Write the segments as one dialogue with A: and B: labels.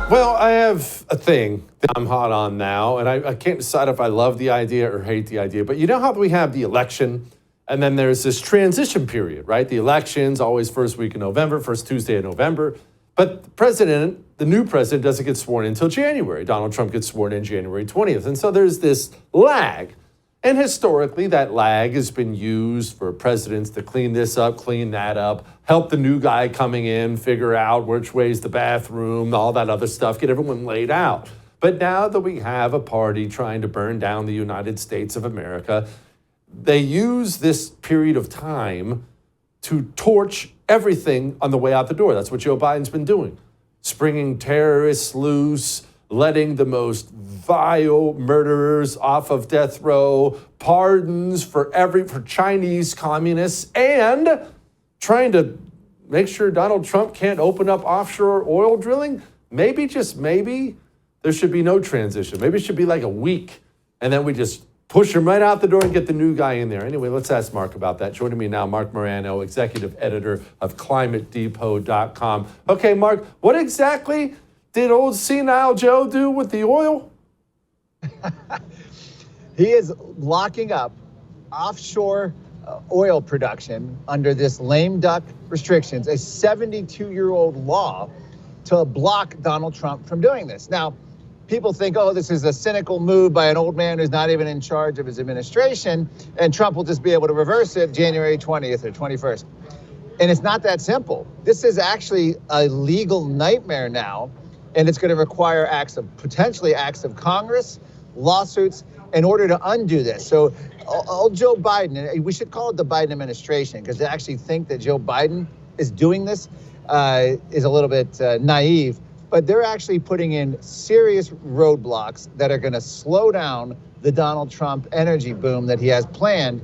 A: Well, I have a thing that I'm hot on now, and I can't decide if I love the idea or hate the idea. But you know how we have the election, and then there's this transition period, right? The election's always first week in November, first Tuesday in November. But the new president, doesn't get sworn in until January. Donald Trump gets sworn in January 20th. And so there's this lag. And historically, that lag has been used for presidents to clean this up, clean that up, help the new guy coming in figure out which way's the bathroom, all that other stuff, get everyone laid out. But now that we have a party trying to burn down the United States of America, they use this period of time to torch everything on the way out the door. That's what Joe Biden's been doing. Springing terrorists loose, letting the most vile murderers off of death row, pardons for Chinese communists, and trying to make sure Donald Trump can't open up offshore oil drilling. Maybe, just maybe, there should be no transition. Maybe it should be like a week, and then we just push him right out the door and get the new guy in there. Anyway, let's ask Marc about that. Joining me now, Marc Morano, executive editor of ClimateDepot.com. Okay, Marc, what exactly did old senile Joe do with the oil?
B: He is locking up offshore oil production under this lame duck restrictions, a 72-year-old law to block Donald Trump from doing this. Now, people think, oh, this is a cynical move by an old man who's not even in charge of his administration, and Trump will just be able to reverse it January 20th or 21st. And it's not that simple. This is actually a legal nightmare now, and it's going to require potentially acts of Congress, lawsuits, in order to undo this. So old Joe Biden, we should call it the Biden administration, because to actually think that Joe Biden is doing this is a little bit naive. But they're actually putting in serious roadblocks that are going to slow down the Donald Trump energy boom that he has planned.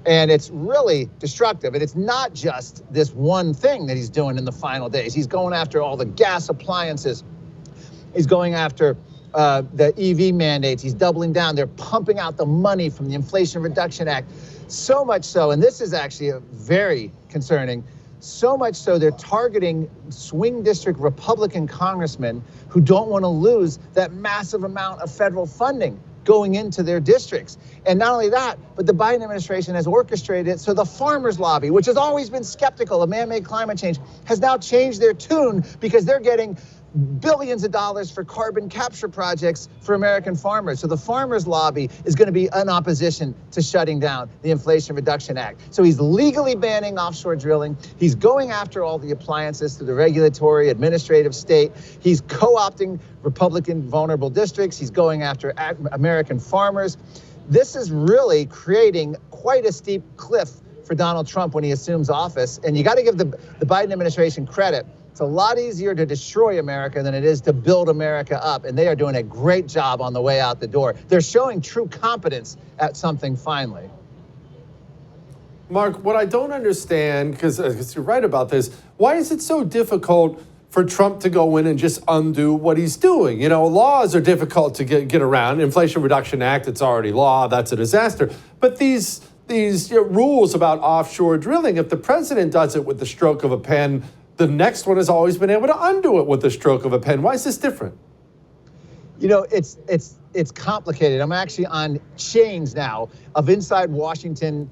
B: And it's really destructive. And it's not just this one thing that he's doing in the final days. He's going after all the gas appliances. He's going after the EV mandates. He's doubling down. They're pumping out the money from the Inflation Reduction Act. So much so, and this is actually very concerning, so much so they're targeting swing district Republican congressmen who don't want to lose that massive amount of federal funding going into their districts. And not only that, but the Biden administration has orchestrated it so the farmers lobby, which has always been skeptical of man-made climate change, has now changed their tune because they're getting billions of dollars for carbon capture projects for American farmers. So the farmers lobby is going to be in opposition to shutting down the Inflation Reduction Act. So he's legally banning offshore drilling. He's going after all the appliances through the regulatory, administrative state. He's co-opting Republican vulnerable districts. He's going after American farmers. This is really creating quite a steep cliff for Donald Trump when he assumes office. And you got to give the Biden administration credit. It's a lot easier to destroy America than it is to build America up. And they are doing a great job on the way out the door. They're showing true competence at something finally.
A: Marc, what I don't understand, because you're right about this, why is it so difficult for Trump to go in and just undo what he's doing? You know, laws are difficult to get around. Inflation Reduction Act, it's already law. That's a disaster. But these rules about offshore drilling, if the president does it with the stroke of a pen, the next one has always been able to undo it with the stroke of a pen. Why is this different?
B: You know, it's complicated. I'm actually on chains now of inside Washington,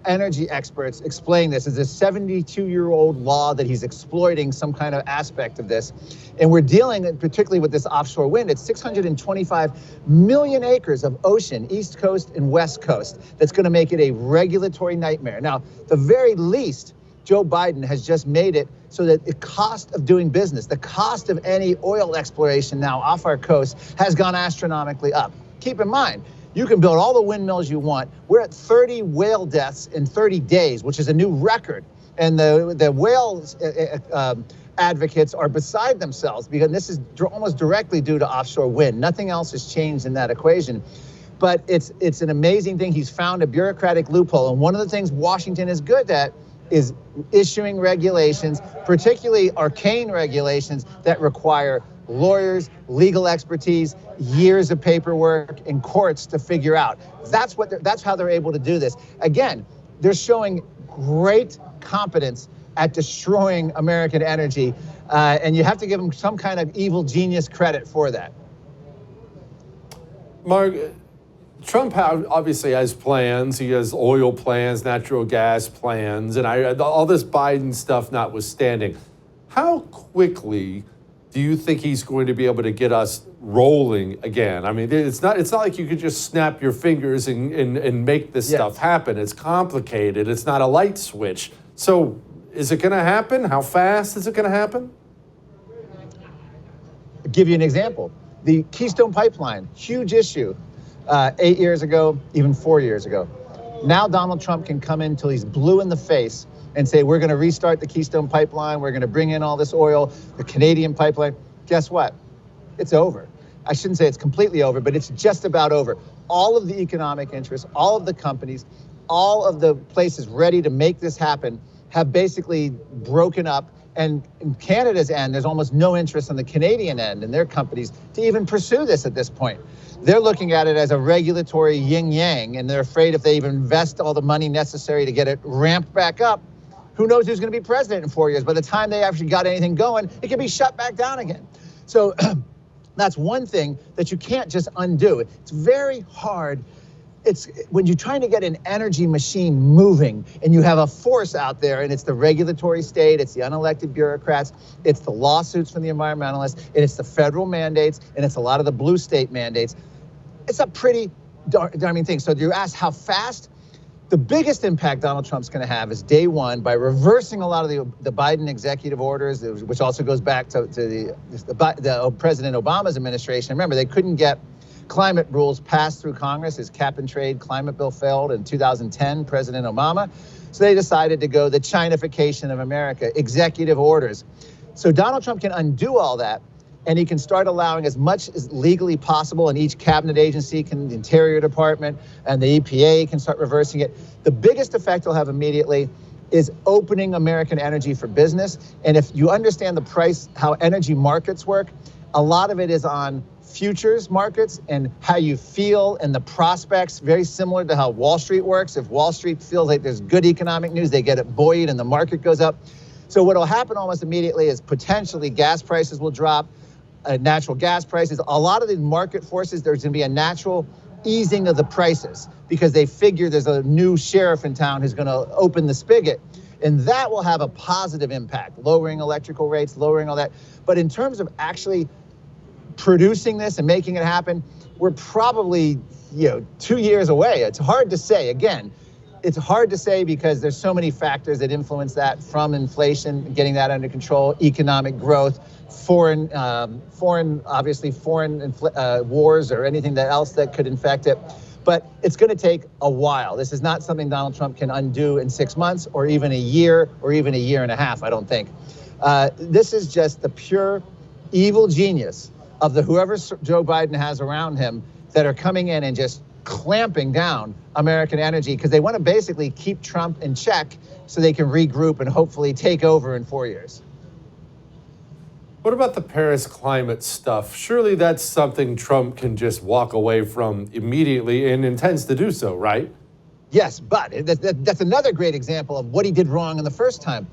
B: energy experts explaining this as a 72-year-old law that he's exploiting some kind of aspect of this. And we're dealing particularly with this offshore wind. It's 625 million acres of ocean, East Coast and West Coast, that's going to make it a regulatory nightmare. Now, the very least, Joe Biden has just made it so that the cost of doing business, the cost of any oil exploration now off our coast has gone astronomically up. Keep in mind, you can build all the windmills you want. We're at 30 whale deaths in 30 days, which is a new record. And the whales advocates are beside themselves because this is almost directly due to offshore wind. Nothing else has changed in that equation. But it's an amazing thing. He's found a bureaucratic loophole. And one of the things Washington is good at is issuing regulations, particularly arcane regulations that require lawyers, legal expertise, years of paperwork in courts to figure out. That's how they're able to do this. Again, they're showing great competence at destroying American energy. And you have to give him some kind of evil genius credit for that.
A: Mark, Trump obviously has plans. He has oil plans, natural gas plans, and all this Biden stuff notwithstanding. How quickly do you think he's going to be able to get us rolling again? I mean, it's not like you could just snap your fingers and make this stuff happen. It's complicated. It's not a light switch. So is it going to happen? How fast is it going to happen?
B: I'll give you an example. The Keystone Pipeline, huge issue 8 years ago, even 4 years ago. Now Donald Trump can come in till he's blue in the face and say, we're going to restart the Keystone Pipeline. We're going to bring in all this oil, the Canadian pipeline. Guess what? It's over. I shouldn't say it's completely over, but it's just about over. All of the economic interests, all of the companies, all of the places ready to make this happen have basically broken up. And in Canada's end, there's almost no interest on the Canadian end and their companies to even pursue this at this point. They're looking at it as a regulatory yin-yang, and they're afraid if they even invest all the money necessary to get it ramped back up, who knows who's going to be president in 4 years. By the time they actually got anything going, it can be shut back down again. So that's one thing that you can't just undo. It's very hard. It's when you're trying to get an energy machine moving and you have a force out there, and it's the regulatory state, it's the unelected bureaucrats, it's the lawsuits from the environmentalists, and it's the federal mandates, and it's a lot of the blue state mandates. It's a pretty darn thing. So you ask how fast? The biggest impact Donald Trump's going to have is day one by reversing a lot of the Biden executive orders, which also goes back to the President Obama's administration. Remember, they couldn't get climate rules passed through Congress. His cap and trade climate bill failed in 2010, President Obama. So they decided to go the Chinification of America, executive orders. So Donald Trump can undo all that, and he can start allowing as much as legally possible, and each cabinet agency the Interior Department and the EPA can start reversing it. The biggest effect he'll have immediately is opening American energy for business. And if you understand the price, how energy markets work, a lot of it is on futures markets and how you feel and the prospects, very similar to how Wall Street works. If Wall Street feels like there's good economic news, they get it buoyed and the market goes up. So what will happen almost immediately is potentially gas prices will drop, natural gas prices. A lot of the market forces, there's going to be a natural easing of the prices because they figure there's a new sheriff in town who's going to open the spigot. And that will have a positive impact, lowering electrical rates, lowering all that. But in terms of actually producing this and making it happen, we're probably 2 years away. It's hard to say. Again, it's hard to say because there's so many factors that influence that, from inflation, getting that under control, economic growth, foreign wars or anything else that could infect it. But it's going to take a while. This is not something Donald Trump can undo in 6 months or even a year or even a year and a half, I don't think. This is just the pure evil genius of whoever Joe Biden has around him that are coming in and just clamping down American energy because they want to basically keep Trump in check so they can regroup and hopefully take over in 4 years.
A: What about the Paris climate stuff? Surely that's something Trump can just walk away from immediately and intends to do so, right?
B: Yes, but that's another great example of what he did wrong in the first time.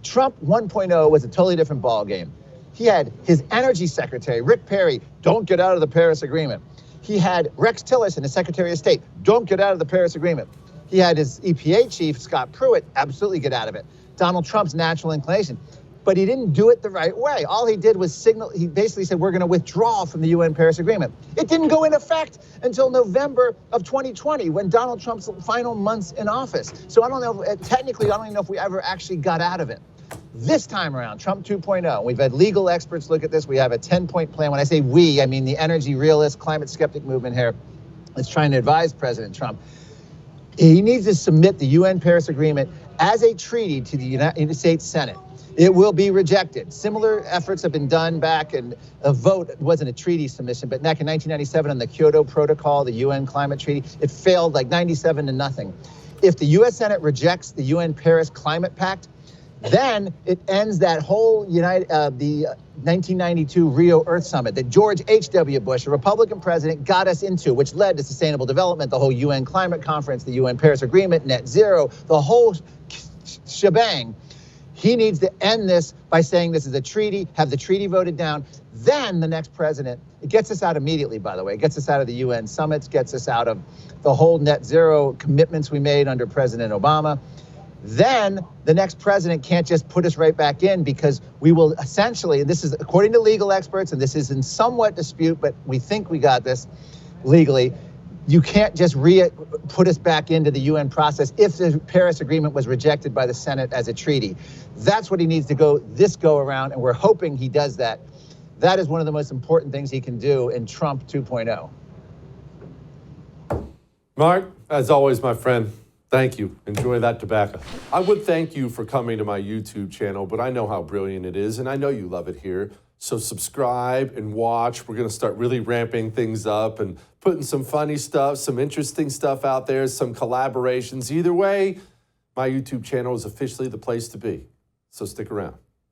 B: Trump 1.0 was a totally different ballgame. He had his energy secretary, Rick Perry, don't get out of the Paris Agreement. He had Rex Tillerson, his Secretary of State, don't get out of the Paris Agreement. He had his EPA chief, Scott Pruitt, absolutely get out of it. Donald Trump's natural inclination. But he didn't do it the right way. All he did was he basically said, we're going to withdraw from the UN Paris Agreement. It didn't go into effect until November of 2020, when Donald Trump's final months in office. So I don't know, technically, I don't even know if we ever actually got out of it. This time around, Trump 2.0, we've had legal experts look at this. We have a 10-point plan. When I say we, I mean the energy realist, climate skeptic movement here that's trying to advise President Trump. He needs to submit the UN Paris Agreement as a treaty to the United States Senate. It will be rejected. Similar efforts have been done back, and a vote, it wasn't a treaty submission, but back in 1997 on the Kyoto Protocol, the UN climate treaty, it failed like 97-0. If the US Senate rejects the UN Paris Climate Pact, then it ends that whole the 1992 Rio Earth Summit that George H.W. Bush, a Republican president, got us into, which led to sustainable development, the whole UN climate conference, the UN Paris Agreement, net zero, the whole shebang. He needs to end this by saying this is a treaty, have the treaty voted down. Then the next president, it gets us out immediately, by the way. It gets us out of the UN summits, gets us out of the whole net zero commitments we made under President Obama. Then the next president can't just put us right back in, because we will essentially, this is according to legal experts, and this is in somewhat dispute, but we think we got this legally. You can't just put us back into the UN process if the Paris Agreement was rejected by the Senate as a treaty. That's what he needs to go around, and we're hoping he does that. That is one of the most important things he can do in Trump 2.0.
A: Mark, as always, my friend, thank you. Enjoy that tobacco. I would thank you for coming to my YouTube channel, but I know how brilliant it is, and I know you love it here. So subscribe and watch. We're going to start really ramping things up and putting some funny stuff, some interesting stuff out there, some collaborations. Either way, my YouTube channel is officially the place to be. So stick around.